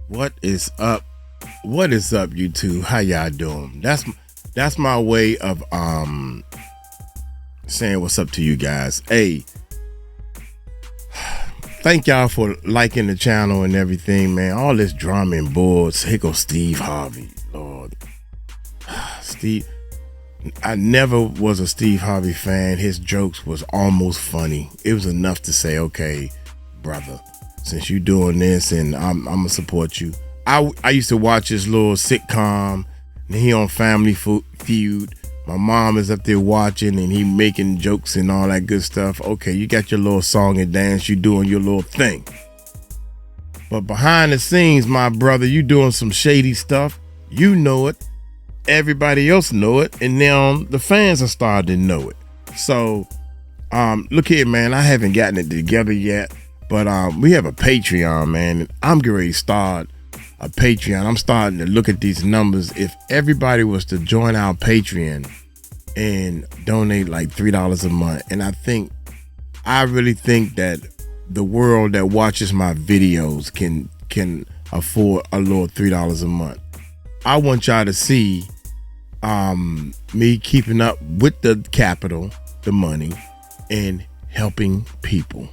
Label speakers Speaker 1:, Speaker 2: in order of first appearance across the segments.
Speaker 1: What is up? What is up, YouTube? How y'all doing? That's my way of saying what's up to you guys. Hey, thank y'all for liking the channel and everything, man. All this drama and boards. Here goes Steve Harvey. Lord. Steve, I never was a Steve Harvey fan. His jokes was almost funny. It was enough to say, okay, brother, since you doing this and I'm gonna support you. I used to watch this little sitcom, and he on Family Feud. My mom is up there watching, and he making jokes and all that good stuff. Okay, you got your little song and dance, you doing your little thing. But behind the scenes, my brother, you doing some shady stuff. You know it. Everybody else know it, and now the fans are starting to know it. So, look here, man. I haven't gotten it together yet, but we have a Patreon, man. And I'm getting ready to start a Patreon. I'm starting to look at these numbers. If everybody was to join our Patreon and donate like $3 a month, and I really think that the world that watches my videos can afford a little $3 a month. I want y'all to see me keeping up with the capital, the money, and helping people.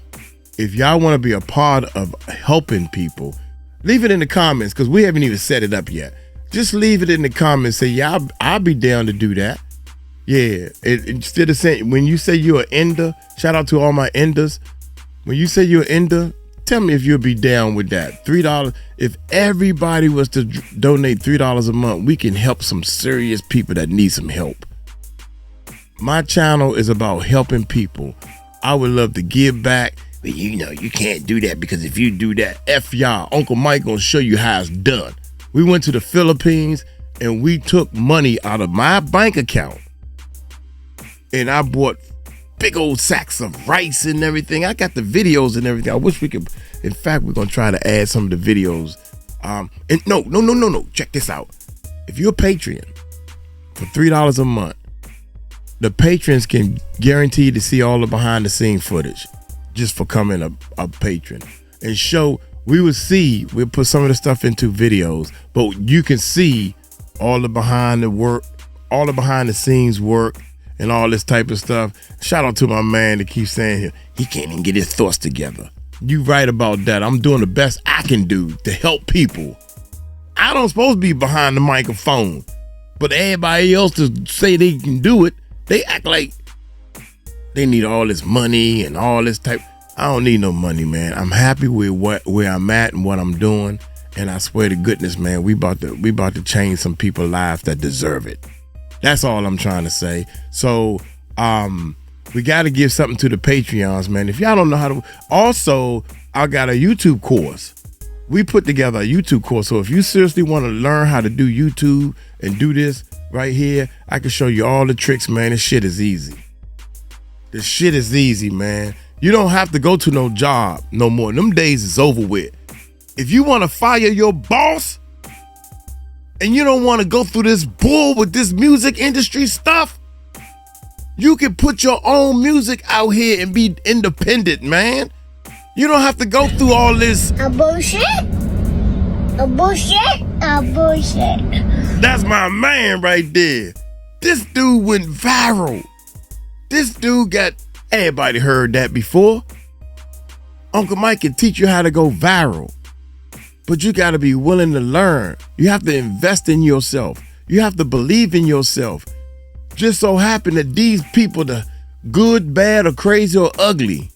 Speaker 1: If y'all want to be a part of helping people, leave it in the comments, because we haven't even set it up yet. Just leave it in the comments. Say, yeah, I'll be down to do that. Yeah. Instead of saying, when you say you're an ender, shout out to all my enders. When you say you're an ender, tell me if you'll be down with that. $3. If everybody was to donate $3 a month, we can help some serious people that need some help. My channel is about helping people. I would love to give back. But you know, you can't do that, because if you do that, F y'all. Uncle Mike gonna show you how it's done. We went to the Philippines and we took money out of my bank account. And I bought big old sacks of rice and everything. I got the videos and everything. I wish we could. In fact, we're gonna try to add some of the videos. And no. Check this out. If you're a Patreon for $3 a month, the patrons can guarantee to see all the behind the scene footage just for coming a patron. And we'll put some of the stuff into videos, but you can see all the behind the scenes work and all this type of stuff. Shout out to my man that keeps saying he can't even get his thoughts together. You right about that. I'm doing the best I can do to help people. I don't supposed to be behind the microphone, but everybody else to say they can do it, they act like they need all this money and all this type. I don't need no money, man. I'm happy with where I'm at and what I'm doing. And I swear to goodness, man, we about to change some people's lives that deserve it. That's all I'm trying to say. So, we got to give something to the Patreons, man. If y'all don't know how to, also, I got a YouTube course. We put together a YouTube course. So if you seriously want to learn how to do YouTube and do this right here, I can show you all the tricks, man. This shit is easy. This shit is easy, man. You don't have to go to no job no more. Them days is over with. If you want to fire your boss and you don't want to go through this bull with this music industry stuff, you can put your own music out here and be independent, man. You don't have to go through all this
Speaker 2: bullshit.
Speaker 1: That's my man right there. This dude went viral. This dude got, everybody heard that before. Uncle Mike can teach you how to go viral. But you got to be willing to learn. You have to invest in yourself. You have to believe in yourself. Just so happen that these people, the good, bad, or crazy, or ugly,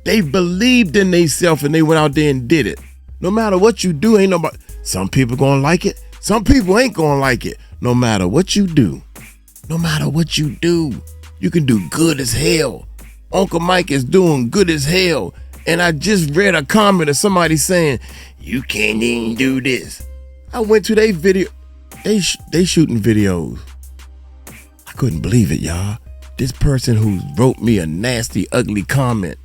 Speaker 1: they believed in themselves and they went out there and did it. No matter what you do, ain't nobody. Some people gonna like it. Some people ain't gonna like it. No matter what you do. No matter what you do. You can do good as hell. Uncle Mike is doing good as hell. And I just read a comment of somebody saying, you can't even do this. I went to their video. They shooting videos. I couldn't believe it, y'all. This person who wrote me a nasty, ugly comment,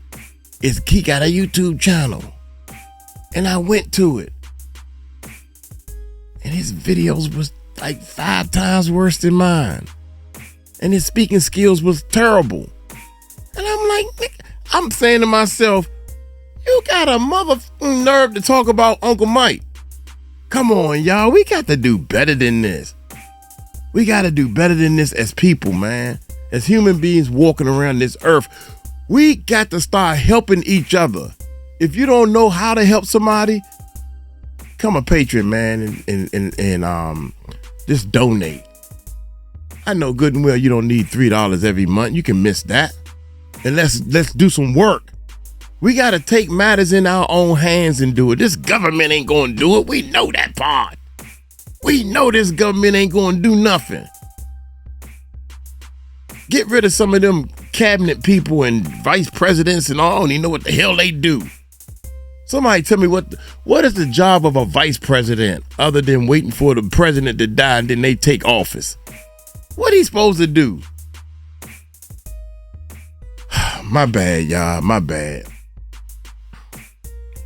Speaker 1: he got a YouTube channel. And I went to it. And his videos was like 5 times worse than mine. And his speaking skills was terrible. And I'm like, I'm saying to myself, you got a motherfucking nerve to talk about Uncle Mike. Come on, y'all. We got to do better than this. We got to do better than this as people, man. As human beings walking around this earth, we got to start helping each other. If you don't know how to help somebody, become a patron, man, and just donate. I know good and well you don't need $3 every month. You can miss that. And let's do some work. We got to take matters in our own hands and do it. This government ain't going to do it. We know that part. We know this government ain't going to do nothing. Get rid of some of them cabinet people and vice presidents and all. I don't even know what the hell they do. Somebody tell me what is the job of a vice president other than waiting for the president to die and then they take office? What he supposed to do? My bad, y'all. My bad.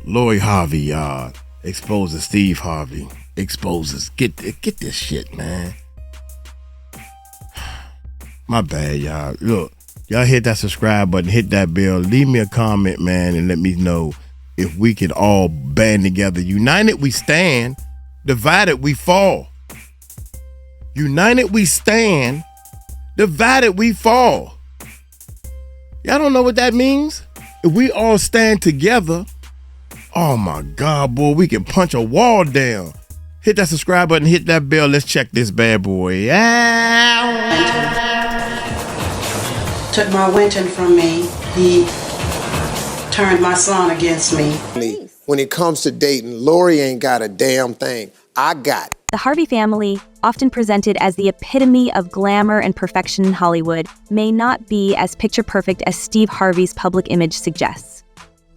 Speaker 1: 𝗟𝗢𝗡𝗞𝗦 Harvey, y'all, exposes Steve Harvey. Exposes. Get this shit, man. My bad, y'all. Look, y'all hit that subscribe button, hit that bell, leave me a comment, man, and let me know if we can all band together. United we stand, divided we fall. United we stand, divided we fall. Y'all don't know what that means? If we all stand together, oh my God, boy, we can punch a wall down. Hit that subscribe button, hit that bell. Let's check this bad boy out.
Speaker 2: Took my Winton from me. He turned my son against me.
Speaker 3: When it comes to dating, 𝗟𝗢 ain't got a damn thing. I got.
Speaker 4: The Harvey family, often presented as the epitome of glamour and perfection in Hollywood, may not be as picture-perfect as Steve Harvey's public image suggests.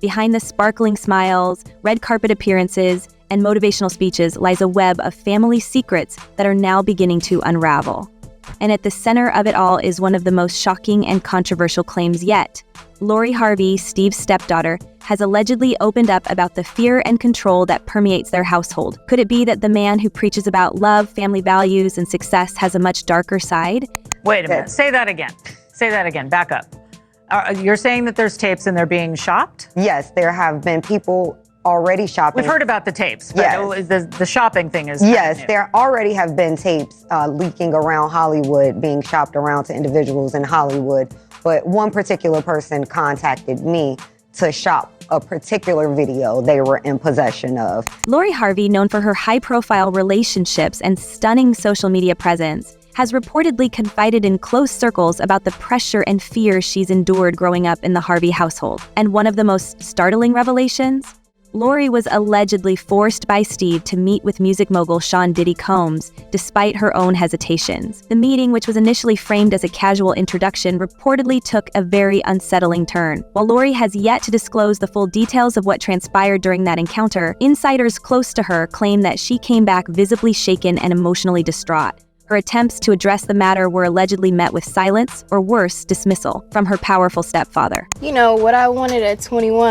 Speaker 4: Behind the sparkling smiles, red carpet appearances, and motivational speeches lies a web of family secrets that are now beginning to unravel. And at the center of it all is one of the most shocking and controversial claims yet. 𝗟𝗢𝗡𝗞𝗦 Harvey, Steve's stepdaughter, has allegedly opened up about the fear and control that permeates their household. Could it be that the man who preaches about love, family values, and success has a much darker side?
Speaker 5: Wait a minute. Say that again. Say that again. Back up. You're saying that there's tapes and they're being shopped?
Speaker 6: Yes, there have been people already shopping.
Speaker 5: We've heard about the tapes, but
Speaker 6: yes.
Speaker 5: the shopping thing is
Speaker 6: yes, there already have been tapes leaking around Hollywood, being shopped around to individuals in Hollywood. But one particular person contacted me to shop a particular video they were in possession of.
Speaker 4: 𝗟𝗢𝗡𝗞𝗦 Harvey, known for her high-profile relationships and stunning social media presence, has reportedly confided in close circles about the pressure and fear she's endured growing up in the Harvey household. And one of the most startling revelations? 𝗟𝗢𝗡𝗞𝗦 was allegedly forced by Steve to meet with music mogul Sean Diddy Combs, despite her own hesitations. The meeting, which was initially framed as a casual introduction, reportedly took a very unsettling turn. While 𝗟𝗢𝗡𝗞𝗦 has yet to disclose the full details of what transpired during that encounter, insiders close to her claim that she came back visibly shaken and emotionally distraught. Her attempts to address the matter were allegedly met with silence, or worse, dismissal, from her powerful stepfather.
Speaker 7: You know, what I wanted at 21,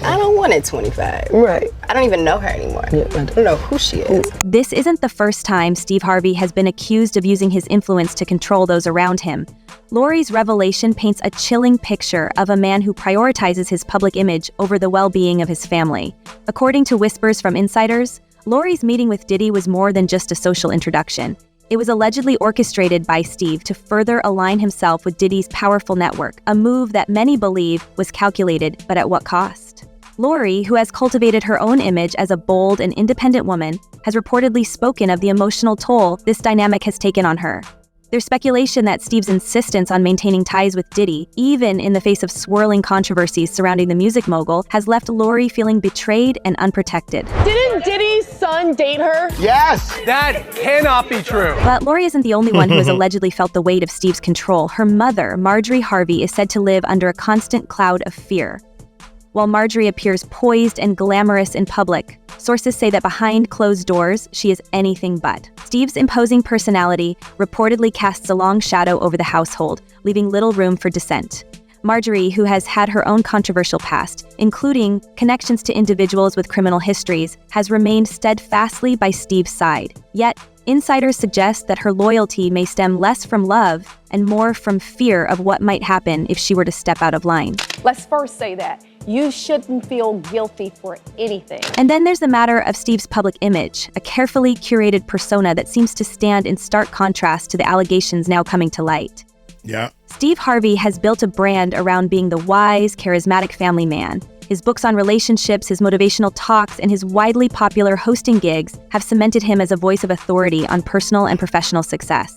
Speaker 7: I don't want at 25.
Speaker 6: Right.
Speaker 7: I don't even know her anymore. Yeah, I don't know who she is.
Speaker 4: This isn't the first time Steve Harvey has been accused of using his influence to control those around him. 𝗟𝗢𝗡𝗞𝗦's revelation paints a chilling picture of a man who prioritizes his public image over the well-being of his family. According to whispers from insiders, 𝗟𝗢𝗡𝗞𝗦's meeting with Diddy was more than just a social introduction. It was allegedly orchestrated by Steve to further align himself with Diddy's powerful network, a move that many believe was calculated, but at what cost? 𝗟𝗢𝗡𝗞𝗦, who has cultivated her own image as a bold and independent woman, has reportedly spoken of the emotional toll this dynamic has taken on her. There's speculation that Steve's insistence on maintaining ties with Diddy, even in the face of swirling controversies surrounding the music mogul, has left 𝗟𝗢𝗡𝗞𝗦 feeling betrayed and unprotected.
Speaker 8: Didn't Diddy's son date her?
Speaker 9: Yes! That cannot be true.
Speaker 4: But 𝗟𝗢𝗡𝗞𝗦 isn't the only one who has allegedly felt the weight of Steve's control. Her mother, Marjorie Harvey, is said to live under a constant cloud of fear. While Marjorie appears poised and glamorous in public, sources say that behind closed doors, she is anything but. Steve's imposing personality reportedly casts a long shadow over the household, leaving little room for dissent. Marjorie, who has had her own controversial past, including connections to individuals with criminal histories, has remained steadfastly by Steve's side. Yet, Insiders suggest that her loyalty may stem less from love and more from fear of what might happen if she were to step out of line.
Speaker 8: Let's first say that you shouldn't feel guilty for anything.
Speaker 4: And then there's the matter of Steve's public image, a carefully curated persona that seems to stand in stark contrast to the allegations now coming to light.
Speaker 1: Yeah.
Speaker 4: Steve Harvey has built a brand around being the wise, charismatic family man. His books on relationships, his motivational talks, and his widely popular hosting gigs have cemented him as a voice of authority on personal and professional success.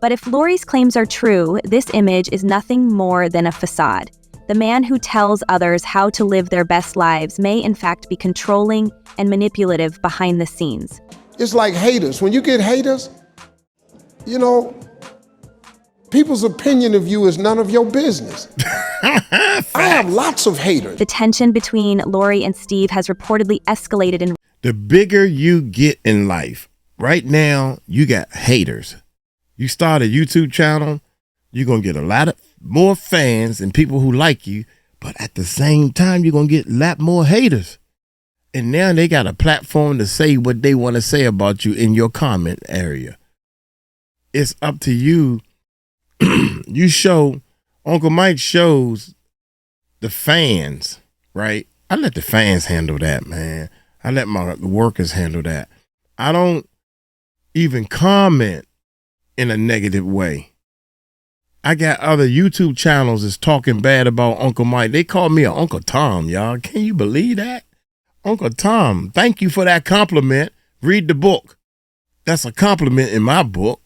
Speaker 4: But if Lori's claims are true, this image is nothing more than a facade. The man who tells others how to live their best lives may in fact be controlling and manipulative behind the scenes.
Speaker 3: It's like haters. When you get haters, you know, people's opinion of you is none of your business. I have lots of haters.
Speaker 4: The tension between Lori and Steve has reportedly escalated in...
Speaker 1: The bigger you get in life, right now, you got haters. You start a YouTube channel, you're going to get a lot of more fans and people who like you, but at the same time, you're going to get a lot more haters. And now they got a platform to say what they want to say about you in your comment area. It's up to you. You show, Uncle Mike shows the fans, right? I let the fans handle that, man. I let my workers handle that. I don't even comment in a negative way. I got other YouTube channels that's talking bad about Uncle Mike. They call me an Uncle Tom, y'all. Can you believe that? Uncle Tom, thank you for that compliment. Read the book. That's a compliment in my book.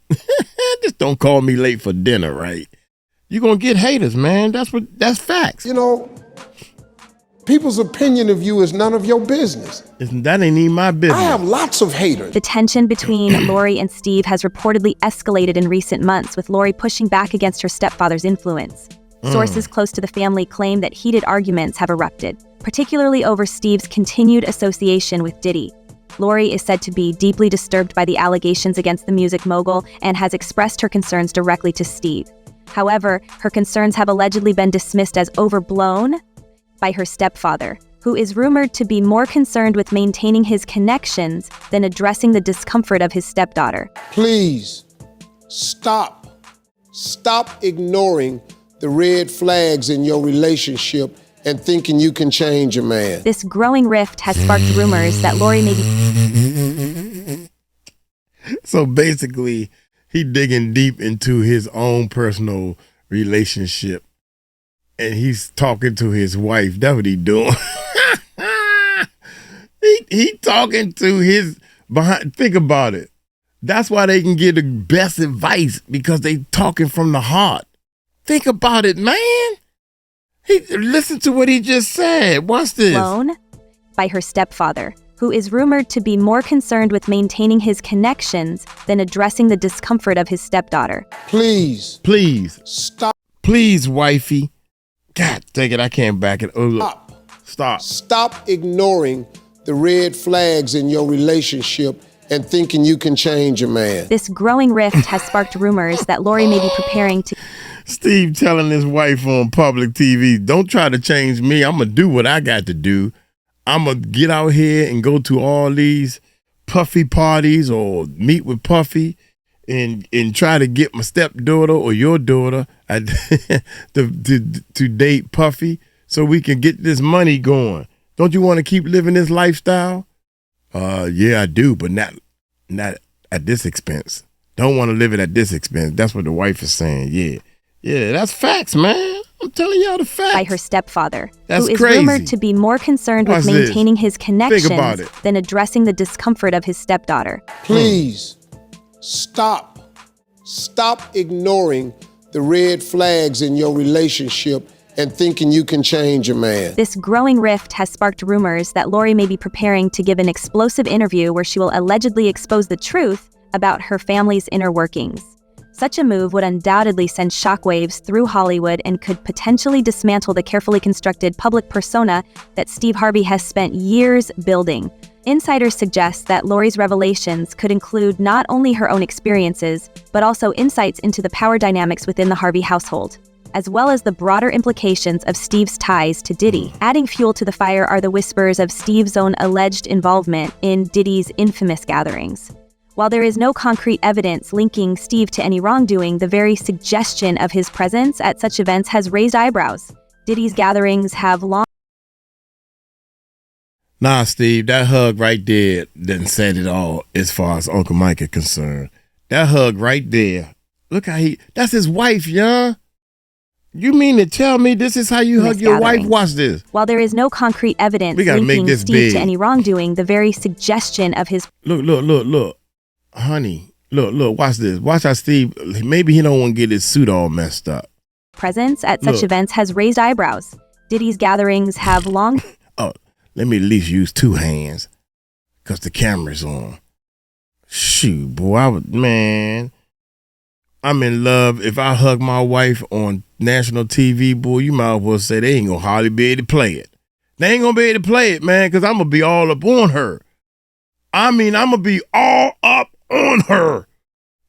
Speaker 1: Just don't call me late for dinner, right? You're going to get haters, man. That's facts.
Speaker 3: You know, people's opinion of you is none of your business.
Speaker 1: That ain't even my business.
Speaker 3: I have lots of haters.
Speaker 4: The tension between Lori and Steve has reportedly escalated in recent months, with Lori pushing back against her stepfather's influence. Sources close to the family claim that heated arguments have erupted, particularly over Steve's continued association with Diddy. Lori is said to be deeply disturbed by the allegations against the music mogul and has expressed her concerns directly to Steve. However, her concerns have allegedly been dismissed as overblown by her stepfather, who is rumored to be more concerned with maintaining his connections than addressing the discomfort of his stepdaughter.
Speaker 3: Please, stop ignoring the red flags in your relationship and thinking you can change a man.
Speaker 4: This growing rift has sparked rumors that Lori may be...
Speaker 1: So basically, he digging deep into his own personal relationship, and he's talking to his wife. That's what he doing. he talking to his behind. Think about it. That's why they can get the best advice, because they talking from the heart. Think about it, man. Listen to what he just said. Watch this.
Speaker 4: Blown by her stepfather, who is rumored to be more concerned with maintaining his connections than addressing the discomfort of his stepdaughter.
Speaker 3: Please.
Speaker 1: Stop. Please, wifey. God dang it, I can't back it. Oh, look. Stop.
Speaker 3: Stop ignoring the red flags in your relationship and thinking you can change a man.
Speaker 4: This growing rift has sparked rumors that Lori may be preparing to...
Speaker 1: Steve telling his wife on public TV, don't try to change me. I'm going to do what I got to do. I'm going to get out here and go to all these Puffy parties or meet with Puffy and try to get my stepdaughter or your daughter to date Puffy so we can get this money going. Don't you want to keep living this lifestyle? Yeah, I do, but not at this expense. Don't want to live it at this expense. That's what the wife is saying. Yeah, that's facts, man. I'm telling y'all the facts.
Speaker 4: By her stepfather,
Speaker 1: that's
Speaker 4: who is
Speaker 1: crazy.
Speaker 4: rumored to be more concerned with maintaining his connections than addressing the discomfort of his stepdaughter.
Speaker 3: Please, stop ignoring the red flags in your relationship and thinking you can change a man.
Speaker 4: This growing rift has sparked rumors that Lori may be preparing to give an explosive interview where she will allegedly expose the truth about her family's inner workings. Such a move would undoubtedly send shockwaves through Hollywood and could potentially dismantle the carefully constructed public persona that Steve Harvey has spent years building. Insiders suggest that Lori's revelations could include not only her own experiences, but also insights into the power dynamics within the Harvey household, as well as the broader implications of Steve's ties to Diddy. Adding fuel to the fire are the whispers of Steve's own alleged involvement in Diddy's infamous gatherings. While there is no concrete evidence linking Steve to any wrongdoing, the very suggestion of his presence at such events has raised eyebrows. Diddy's gatherings have long...
Speaker 1: Nah, Steve, that hug right there didn't say it all as far as Uncle Mike is concerned. That hug right there. Look how that's his wife, yeah? You mean to tell me this is how you hug your wife? Watch this.
Speaker 4: While there is no concrete evidence linking Steve to any wrongdoing, the very suggestion of his...
Speaker 1: Look. Honey, look, watch this. Watch how Steve, maybe he don't want to get his suit all messed up.
Speaker 4: Presence at such events has raised eyebrows. Diddy's gatherings have long...
Speaker 1: Oh, let me at least use 2 hands, because the camera's on. Shoot, boy, man, I'm in love. If I hug my wife on national TV, boy, you might as well say they ain't gonna hardly be able to play it. They ain't gonna be able to play it, man, because I'm gonna be all up on her. I mean, I'm gonna be all up on her.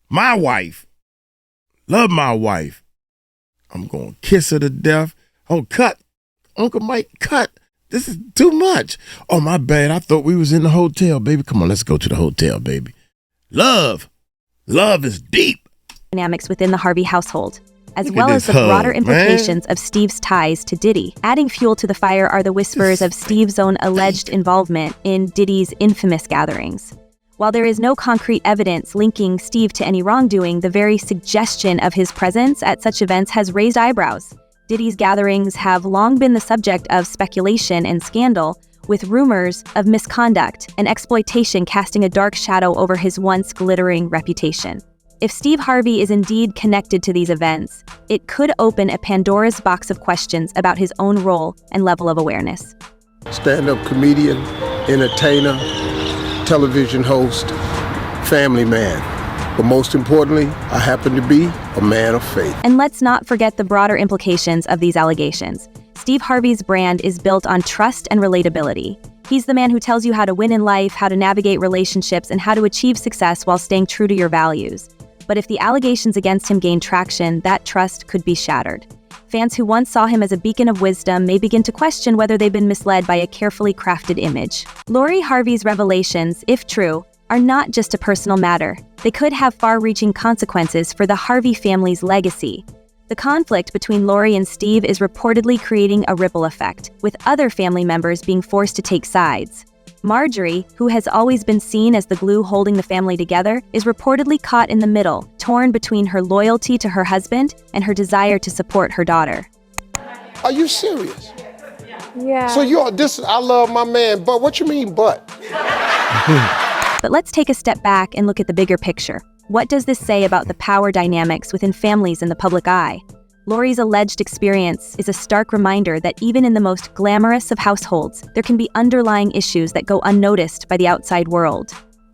Speaker 1: My wife. Love my wife. I'm gonna kiss her to death. Oh, cut. Uncle Mike, cut. This is too much. Oh, my bad. I thought we was in the hotel, baby. Come on, let's go to the hotel, baby. Love is deep.
Speaker 4: Dynamics within the Harvey household, as well as the broader implications of Steve's ties to Diddy. Adding fuel to the fire are the whispers of Steve's own alleged involvement in Diddy's infamous gatherings. While there is no concrete evidence linking Steve to any wrongdoing, the very suggestion of his presence at such events has raised eyebrows. Diddy's gatherings have long been the subject of speculation and scandal, with rumors of misconduct and exploitation casting a dark shadow over his once glittering reputation. If Steve Harvey is indeed connected to these events, it could open a Pandora's box of questions about his own role and level of awareness.
Speaker 3: Stand-up comedian, entertainer, television host, family man. But most importantly, I happen to be a man of faith.
Speaker 4: And let's not forget the broader implications of these allegations. Steve Harvey's brand is built on trust and relatability. He's the man who tells you how to win in life, how to navigate relationships, and how to achieve success while staying true to your values. But if the allegations against him gain traction, that trust could be shattered. Fans who once saw him as a beacon of wisdom may begin to question whether they've been misled by a carefully crafted image. Lori Harvey's revelations, if true, are not just a personal matter. They could have far-reaching consequences for the Harvey family's legacy. The conflict between Lori and Steve is reportedly creating a ripple effect, with other family members being forced to take sides. Marjorie, who has always been seen as the glue holding the family together, is reportedly caught in the middle, torn between her loyalty to her husband and her desire to support her daughter.
Speaker 3: Are you serious?
Speaker 8: Yeah.
Speaker 3: So I love my man, but what you mean, but?
Speaker 4: But let's take a step back and look at the bigger picture. What does this say about the power dynamics within families in the public eye? Lori's alleged experience is a stark reminder that even in the most glamorous of households, there can be underlying issues that go unnoticed by the outside world.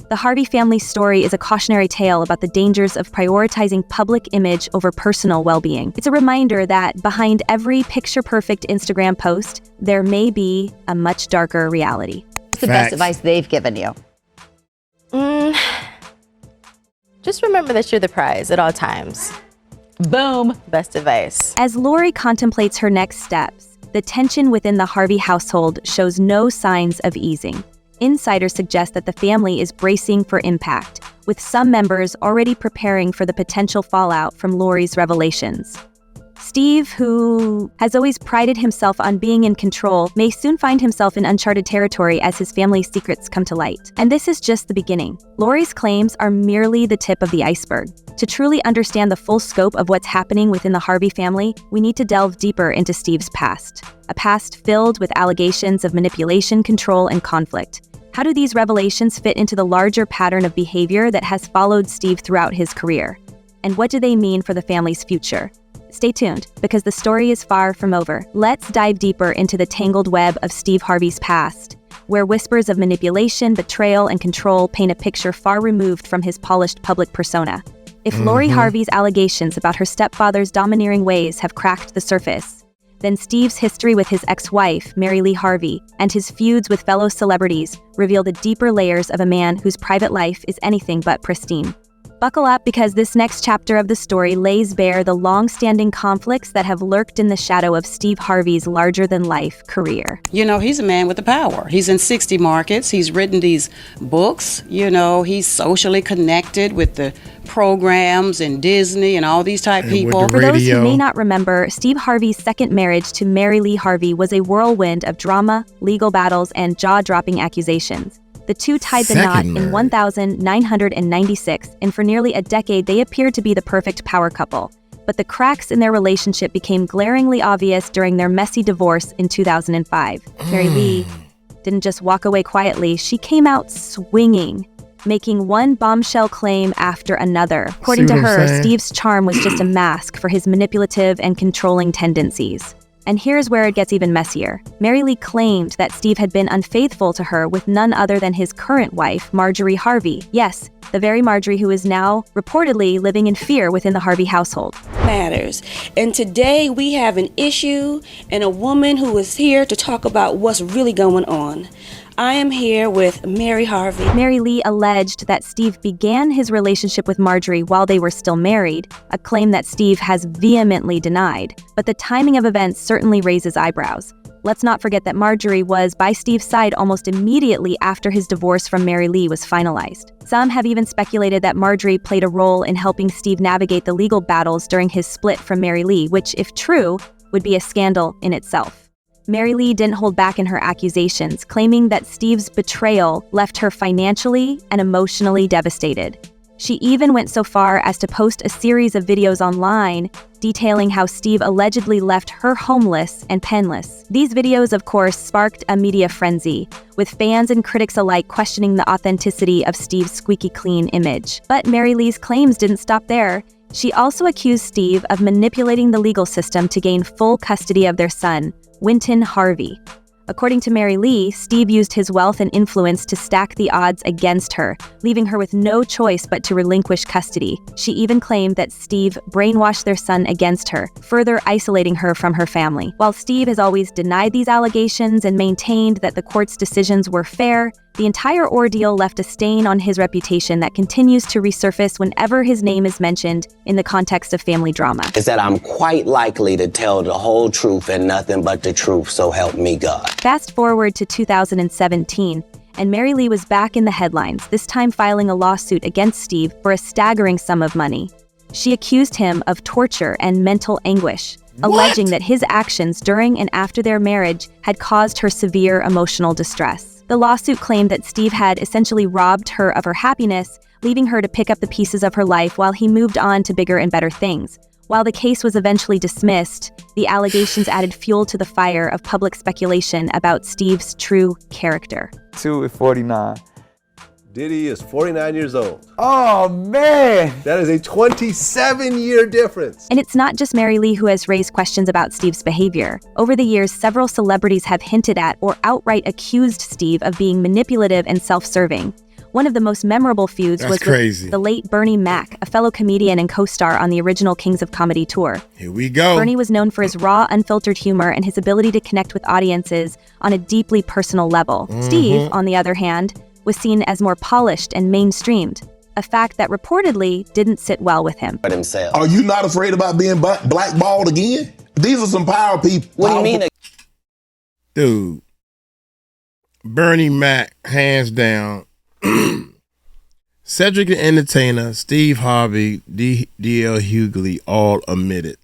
Speaker 4: The Harvey family's story is a cautionary tale about the dangers of prioritizing public image over personal well-being. It's a reminder that behind every picture-perfect Instagram post, there may be a much darker reality.
Speaker 10: What's the best advice they've given you?
Speaker 7: Just remember that you're the prize at all times. Boom. Best advice.
Speaker 4: As Lori contemplates her next steps, the tension within the Harvey household shows no signs of easing. Insiders suggest that the family is bracing for impact, with some members already preparing for the potential fallout from Lori's revelations. Steve, who has always prided himself on being in control, may soon find himself in uncharted territory as his family's secrets come to light. And this is just the beginning. Lori's claims are merely the tip of the iceberg. To truly understand the full scope of what's happening within the Harvey family, we need to delve deeper into Steve's past. A past filled with allegations of manipulation, control, and conflict. How do these revelations fit into the larger pattern of behavior that has followed Steve throughout his career? And what do they mean for the family's future? Stay tuned, because the story is far from over. Let's dive deeper into the tangled web of Steve Harvey's past, where whispers of manipulation, betrayal, and control paint a picture far removed from his polished public persona. If Lori Harvey's allegations about her stepfather's domineering ways have cracked the surface, then Steve's history with his ex-wife, Mary Lee Harvey, and his feuds with fellow celebrities reveal the deeper layers of a man whose private life is anything but pristine. Buckle up, because this next chapter of the story lays bare the long-standing conflicts that have lurked in the shadow of Steve Harvey's larger-than-life career.
Speaker 2: You know, he's a man with the power. He's in 60 markets. He's written these books. You know, he's socially connected with the programs and Disney and all these type people.
Speaker 4: For those who may not remember, Steve Harvey's second marriage to Mary Lee Harvey was a whirlwind of drama, legal battles, and jaw-dropping accusations. The two tied the knot in 1996, and for nearly a decade they appeared to be the perfect power couple. But the cracks in their relationship became glaringly obvious during their messy divorce in 2005. Mary Lee didn't just walk away quietly, she came out swinging, making one bombshell claim after another. According to her, Steve's charm was just a mask for his manipulative and controlling tendencies. And here's where it gets even messier. Mary Lee claimed that Steve had been unfaithful to her with none other than his current wife, Marjorie Harvey. Yes, the very Marjorie who is now reportedly living in fear within the Harvey household.
Speaker 11: Matters. And today we have an issue and a woman who is here to talk about what's really going on. I am here with Mary Harvey.
Speaker 4: Mary Lee alleged that Steve began his relationship with Marjorie while they were still married, a claim that Steve has vehemently denied. But the timing of events certainly raises eyebrows. Let's not forget that Marjorie was by Steve's side almost immediately after his divorce from Mary Lee was finalized. Some have even speculated that Marjorie played a role in helping Steve navigate the legal battles during his split from Mary Lee, which, if true, would be a scandal in itself. Mary Lee didn't hold back in her accusations, claiming that Steve's betrayal left her financially and emotionally devastated. She even went so far as to post a series of videos online detailing how Steve allegedly left her homeless and penniless. These videos, of course, sparked a media frenzy, with fans and critics alike questioning the authenticity of Steve's squeaky clean image. But Mary Lee's claims didn't stop there. She also accused Steve of manipulating the legal system to gain full custody of their son, Wynton Harvey. According to Mary Lee, Steve used his wealth and influence to stack the odds against her, leaving her with no choice but to relinquish custody. She even claimed that Steve brainwashed their son against her, further isolating her from her family. While Steve has always denied these allegations and maintained that the court's decisions were fair, the entire ordeal left a stain on his reputation that continues to resurface whenever his name is mentioned in the context of family drama.
Speaker 12: Is that I'm quite likely to tell the whole truth and nothing but the truth, so help me God.
Speaker 4: Fast forward to 2017, and Mary Lee was back in the headlines, this time filing a lawsuit against Steve for a staggering sum of money. She accused him of torture and mental anguish, alleging that his actions during and after their marriage had caused her severe emotional distress. The lawsuit claimed that Steve had essentially robbed her of her happiness, leaving her to pick up the pieces of her life while he moved on to bigger and better things. While the case was eventually dismissed, the allegations added fuel to the fire of public speculation about Steve's true character.
Speaker 13: 2 is 49.
Speaker 14: Diddy is 49 years old.
Speaker 13: Oh, man!
Speaker 14: That is a 27-year difference.
Speaker 4: And it's not just Mary Lee who has raised questions about Steve's behavior. Over the years, several celebrities have hinted at or outright accused Steve of being manipulative and self-serving. One of the most memorable feuds was with the late Bernie Mac, a fellow comedian and co-star on the original Kings of Comedy tour.
Speaker 1: Here we go.
Speaker 4: Bernie was known for his raw, unfiltered humor and his ability to connect with audiences on a deeply personal level. Steve, on the other hand, was seen as more polished and mainstreamed, a fact that reportedly didn't sit well with him.
Speaker 12: But himself.
Speaker 15: Are you not afraid about being blackballed again? These are some power people.
Speaker 12: What do you mean?
Speaker 1: Dude, Bernie Mac, hands down. Cedric the Entertainer, Steve Harvey, D.L. Hughley all admitted.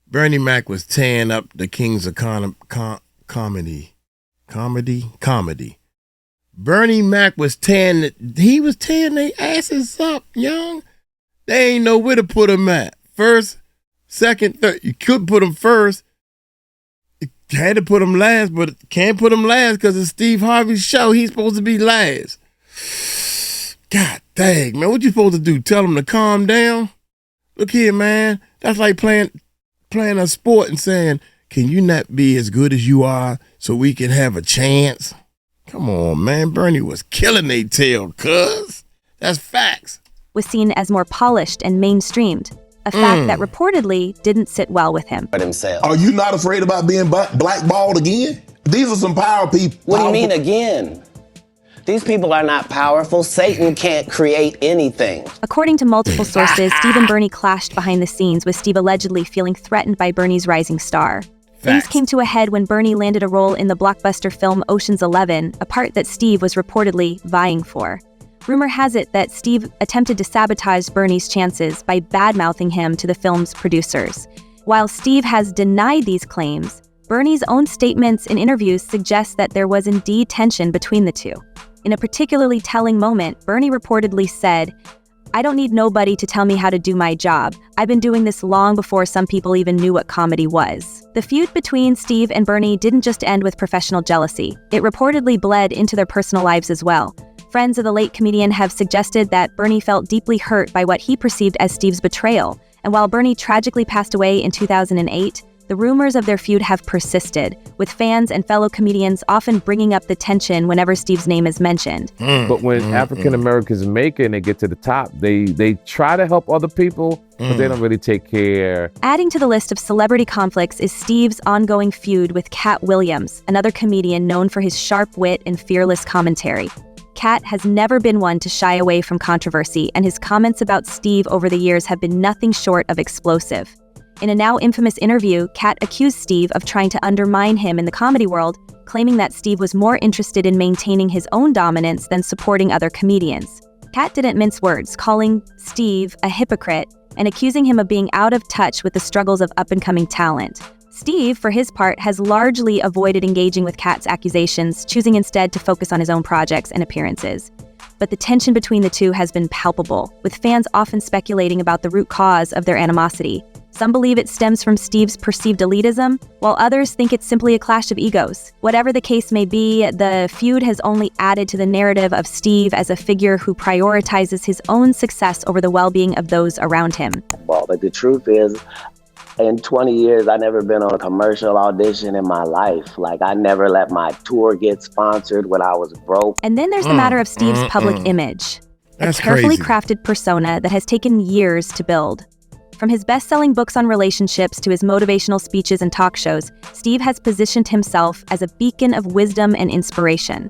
Speaker 1: Bernie Mac was tearing up the Kings of Comedy. Bernie Mac was tearing their asses up, young. They ain't know where to put them at. First, second, third. You could put them first. You had to put them last, but can't put them last because it's Steve Harvey's show. He's supposed to be last. God dang, man. What you supposed to do? Tell him to calm down? Look here, man. That's like playing a sport and saying, can you not be as good as you are so we can have a chance? Come on, man. Bernie was killing they tail, cuz. That's facts.
Speaker 4: Was seen as more polished and mainstreamed, a fact that reportedly didn't sit well with him.
Speaker 12: But himself.
Speaker 15: Are you not afraid about being blackballed again? These are some power people.
Speaker 12: What do you mean again? These people are not powerful. Satan can't create anything.
Speaker 4: According to multiple sources, Steve and Bernie clashed behind the scenes, with Steve allegedly feeling threatened by Bernie's rising star. Things came to a head when Bernie landed a role in the blockbuster film Ocean's 11, a part that Steve was reportedly vying for. Rumor has it that Steve attempted to sabotage Bernie's chances by bad-mouthing him to the film's producers. While Steve has denied these claims, Bernie's own statements in interviews suggest that there was indeed tension between the two. In a particularly telling moment, Bernie reportedly said, "I don't need nobody to tell me how to do my job. I've been doing this long before some people even knew what comedy was." The feud between Steve and Bernie didn't just end with professional jealousy. It reportedly bled into their personal lives as well. Friends of the late comedian have suggested that Bernie felt deeply hurt by what he perceived as Steve's betrayal. And while Bernie tragically passed away in 2008, the rumors of their feud have persisted, with fans and fellow comedians often bringing up the tension whenever Steve's name is mentioned.
Speaker 16: But when African Americans make it and they get to the top, they try to help other people, but they don't really take care.
Speaker 4: Adding to the list of celebrity conflicts is Steve's ongoing feud with Katt Williams, another comedian known for his sharp wit and fearless commentary. Katt has never been one to shy away from controversy, and his comments about Steve over the years have been nothing short of explosive. In a now infamous interview, Katt accused Steve of trying to undermine him in the comedy world, claiming that Steve was more interested in maintaining his own dominance than supporting other comedians. Katt didn't mince words, calling Steve a hypocrite and accusing him of being out of touch with the struggles of up-and-coming talent. Steve, for his part, has largely avoided engaging with Katt's accusations, choosing instead to focus on his own projects and appearances. But the tension between the two has been palpable, with fans often speculating about the root cause of their animosity. Some believe it stems from Steve's perceived elitism, while others think it's simply a clash of egos. Whatever the case may be, the feud has only added to the narrative of Steve as a figure who prioritizes his own success over the well-being of those around him.
Speaker 12: Well, but the truth is, in 20 years, I never been on a commercial audition in my life. Like, I never let my tour get sponsored when I was broke.
Speaker 4: And then there's the matter of Steve's public image.
Speaker 1: That's
Speaker 4: a carefully
Speaker 1: crazy.
Speaker 4: crafted persona that has taken years to build. From his best-selling books on relationships to his motivational speeches and talk shows, Steve has positioned himself as a beacon of wisdom and inspiration.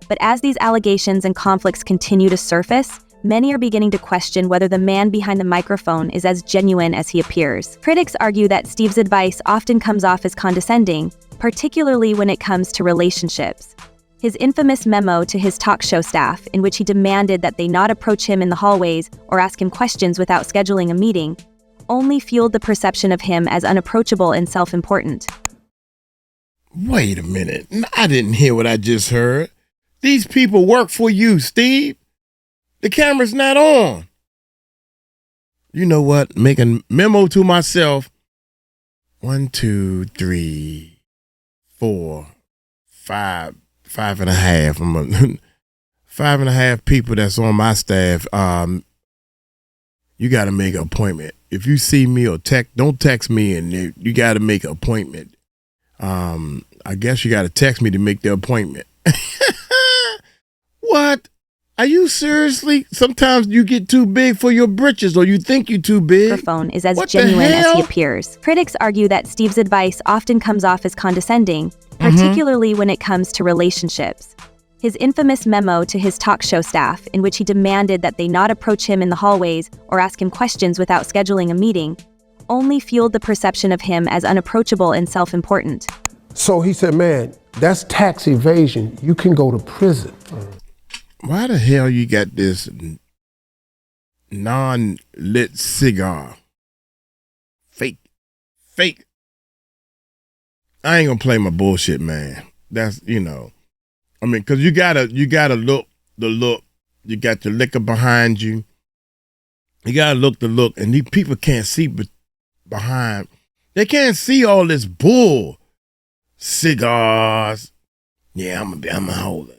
Speaker 4: But as these allegations and conflicts continue to surface, many are beginning to question whether the man behind the microphone is as genuine as he appears. Critics argue that Steve's advice often comes off as condescending, particularly when it comes to relationships. His infamous memo to his talk show staff, in which he demanded that they not approach him in the hallways or ask him questions without scheduling a meeting, only fueled the perception of him as unapproachable and self-important.
Speaker 1: Wait a minute. I didn't hear what I just heard. These people work for you, Steve. The camera's not on. You know what? Make a memo to myself. 1, 2, 3, 4, 5, 5.5. I'm a 5.5 people that's on my staff. You got to make an appointment. If you see me or don't text me, and you got to make an appointment. I guess you got to text me to make the appointment. What? Are you seriously? Sometimes you get too big for your britches, or you think you're too big.
Speaker 4: Microphone is as genuine as he appears. Critics argue that Steve's advice often comes off as condescending, particularly when it comes to relationships. His infamous memo to his talk show staff, in which he demanded that they not approach him in the hallways or ask him questions without scheduling a meeting, only fueled the perception of him as unapproachable and self-important.
Speaker 3: So he said, man, that's tax evasion. You can go to prison.
Speaker 1: Why the hell you got this non-lit cigar? Fake. I ain't gonna play my bullshit, man. That's, I mean, cause you gotta look the look. You got your liquor behind you. You gotta look the look, and these people can't see behind. They can't see all this bull. Cigars. Yeah, I'm a hold a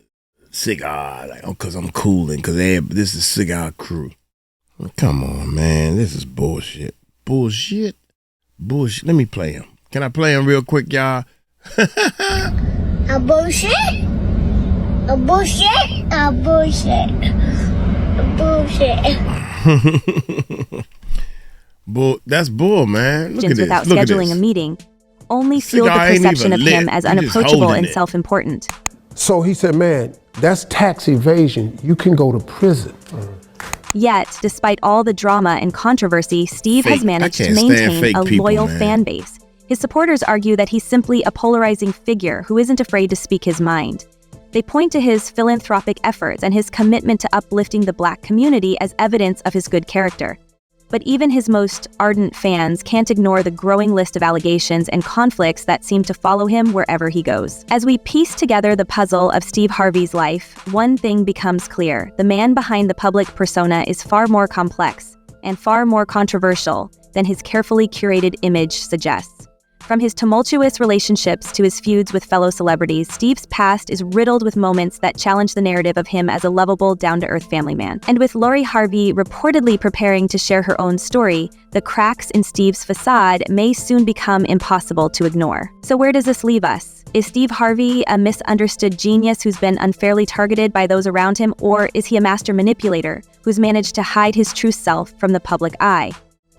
Speaker 1: cigar, cause I'm cooling, cause this is cigar crew. Come on, man, this is bullshit. Bullshit. Let me play him. Can I play him real quick, y'all?
Speaker 17: A bullshit. A bullshit. A bullshit. A bullshit.
Speaker 1: That's bull, man. Look at this.
Speaker 4: Without scheduling a meeting, only fueled the perception of him as unapproachable and self-important.
Speaker 3: So he said, man, that's tax evasion. You can go to prison.
Speaker 4: Yet, despite all the drama and controversy, Steve has managed to maintain a loyal fan base. His supporters argue that he's simply a polarizing figure who isn't afraid to speak his mind. They point to his philanthropic efforts and his commitment to uplifting the Black community as evidence of his good character. But even his most ardent fans can't ignore the growing list of allegations and conflicts that seem to follow him wherever he goes. As we piece together the puzzle of Steve Harvey's life, one thing becomes clear. The man behind the public persona is far more complex and far more controversial than his carefully curated image suggests. From his tumultuous relationships to his feuds with fellow celebrities, Steve's past is riddled with moments that challenge the narrative of him as a lovable, down-to-earth family man. And with Lori Harvey reportedly preparing to share her own story, the cracks in Steve's facade may soon become impossible to ignore. So where does this leave us? Is Steve Harvey a misunderstood genius who's been unfairly targeted by those around him, or is he a master manipulator who's managed to hide his true self from the public eye?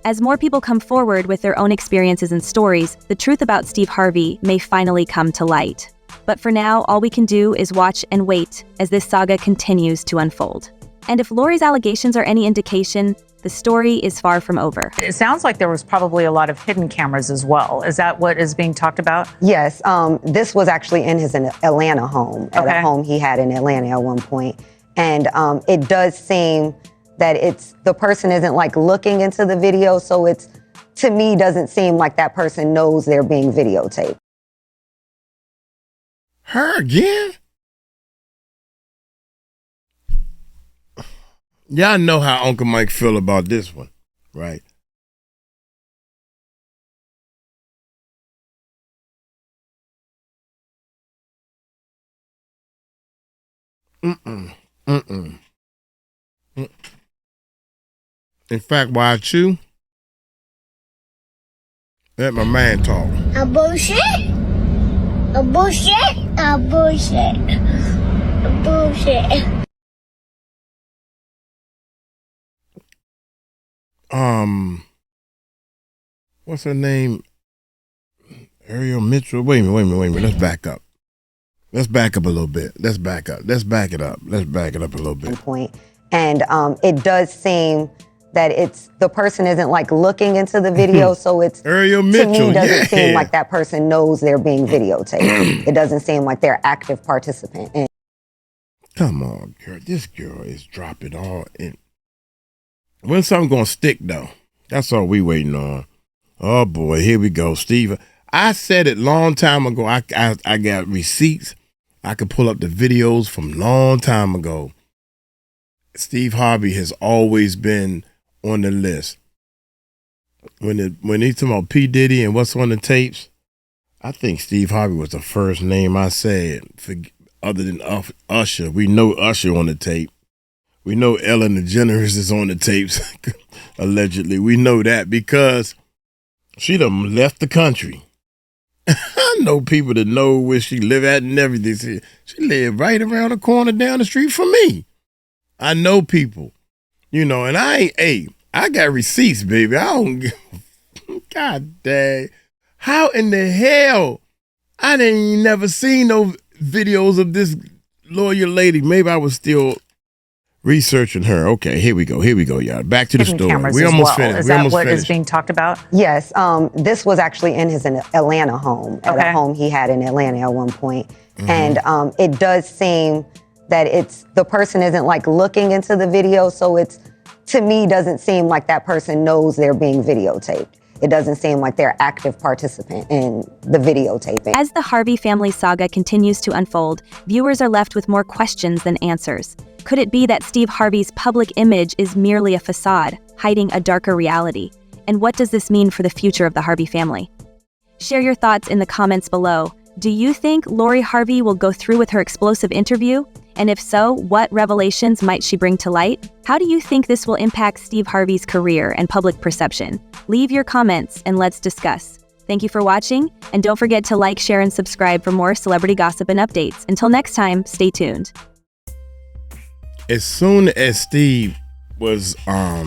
Speaker 4: As more people come forward with their own experiences and stories, the truth about Steve Harvey may finally come to light. But for now, all we can do is watch and wait as this saga continues to unfold. And if Lori's allegations are any indication, the story is far from over.
Speaker 5: It sounds like there was probably a lot of hidden cameras as well. Is that what is being talked about?
Speaker 6: Yes, this was actually in his Atlanta home, at a home he had in Atlanta at one point. And it does seem that the person isn't like looking into the video, so it's, to me, doesn't seem like that person knows they're being videotaped.
Speaker 1: Her again? Y'all know how Uncle Mike feel about this one, right? In fact, why I chew? Let my man talk.
Speaker 17: A bullshit. A bullshit. A bullshit. A bullshit.
Speaker 1: What's her name? Ariel Mitchell. Wait a minute. Let's back up. Let's back up a little bit. Let's back up. Let's back it up a little bit.
Speaker 6: And it does seem that the person isn't like looking into the video, so it's,
Speaker 1: Ariel Mitchell,
Speaker 6: to me, doesn't seem like that person knows they're being videotaped. It doesn't seem like they're active participant.
Speaker 1: Come on, girl. This girl is dropping all in. When something gonna stick though? That's all we waiting on. Oh boy, here we go, Steve. I said it long time ago. I got receipts. I could pull up the videos from long time ago. Steve Harvey has always been on the list. When he's talking about P. Diddy and what's on the tapes, I think Steve Harvey was the first name I said. Other than Usher, we know Usher on the tape. We know Ellen DeGeneres is on the tapes, allegedly. We know that because she done left the country. I know people that know where she live at and everything. She live right around the corner down the street from me. I know people, and I got receipts, baby. I don't give, God dang. How in the hell? I didn't never seen no videos of this lawyer lady. Maybe I was still researching her. Okay, here we go, y'all. Back to the story. We almost finished.
Speaker 5: Is that what is being talked about?
Speaker 6: Yes, this was actually in his Atlanta home, at a home he had in Atlanta at one point. And it does seem that the person isn't like looking into the video, so it's, to me, doesn't seem like that person knows they're being videotaped. It doesn't seem like they're active participant in the videotaping.
Speaker 4: As the Harvey family saga continues to unfold, viewers are left with more questions than answers. Could it be that Steve Harvey's public image is merely a facade, hiding a darker reality? And what does this mean for the future of the Harvey family? Share your thoughts in the comments below. Do you think Lori Harvey will go through with her explosive interview? And if so, what revelations might she bring to light? How do you think this will impact Steve Harvey's career and public perception? Leave your comments and let's discuss. Thank you for watching, and don't forget to like, share, and subscribe for more celebrity gossip and updates. Until next time, stay tuned.
Speaker 1: As soon as Steve was, as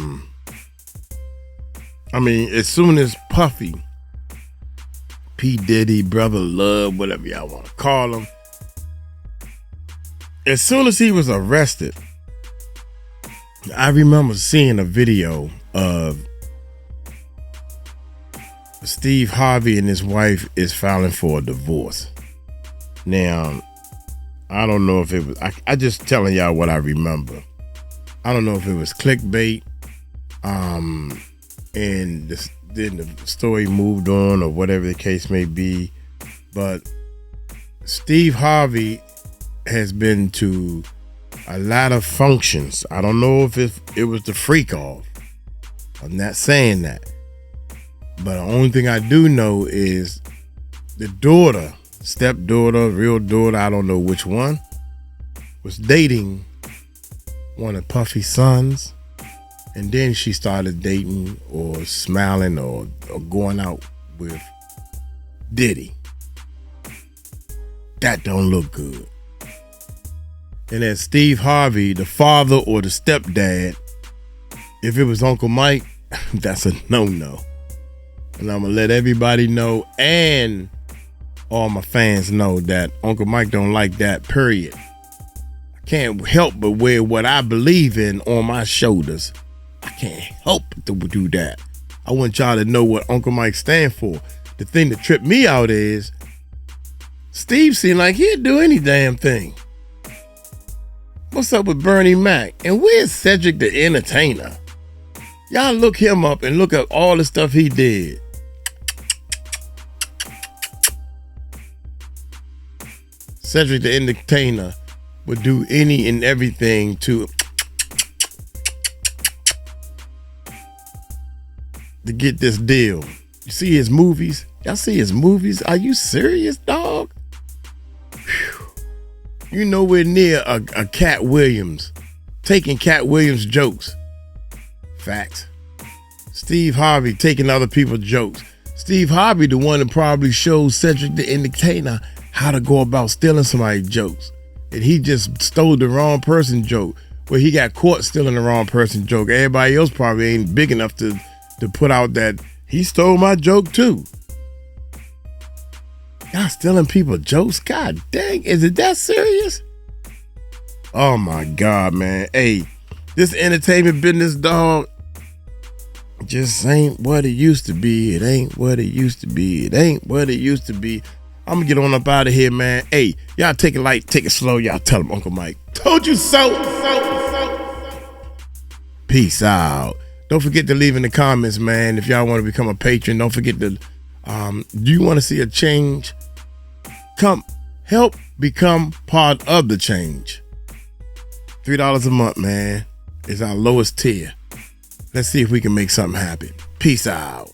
Speaker 1: soon as Puffy, P. Diddy, Brother Love, whatever y'all want to call him, as soon as he was arrested, I remember seeing a video of Steve Harvey and his wife is filing for a divorce. Now, I don't know if it was, I just telling y'all what I remember. I don't know if it was clickbait, and then the story moved on or whatever the case may be. But Steve Harvey has been to a lot of functions. I don't know if it was the freak off. I'm not saying that. But the only thing I do know is the daughter, stepdaughter, real daughter, I don't know which one, was dating one of Puffy's sons. And then she started dating or smiling or going out with Diddy. That don't look good. And as Steve Harvey, the father or the stepdad, if it was Uncle Mike, that's a no-no. And I'm gonna let everybody know and all my fans know that Uncle Mike don't like that, period. I can't help but wear what I believe in on my shoulders. I can't help but to do that. I want y'all to know what Uncle Mike stands for. The thing that tripped me out is Steve seemed like he'd do any damn thing. What's up with Bernie Mac? And where's Cedric the Entertainer? Y'all look him up and look at all the stuff he did. Cedric the Entertainer would do any and everything to get this deal. You see his movies? Y'all see his movies? Are you serious, dog? Whew. You nowhere near a Cat Williams. Taking Cat Williams jokes. Facts. Steve Harvey taking other people's jokes. Steve Harvey the one that probably showed Cedric the Entertainer how to go about stealing somebody's jokes. And he just stole the wrong person joke. Well, he got caught stealing the wrong person joke. Everybody else probably ain't big enough to put out that he stole my joke too. Y'all stealing people jokes? God dang, is it that serious? Oh my God, man. Hey, this entertainment business, dog, just ain't what it used to be. It ain't what it used to be. It ain't what it used to be. I'm gonna get on up out of here, man. Hey, y'all take it light, take it slow. Y'all tell him Uncle Mike told you so. Peace out. Don't forget to leave in the comments, man. If y'all want to become a patron, don't forget to, do you want to see a change? Come help become part of the change. $3 a month, man, is our lowest tier. Let's see if we can make something happen. Peace out.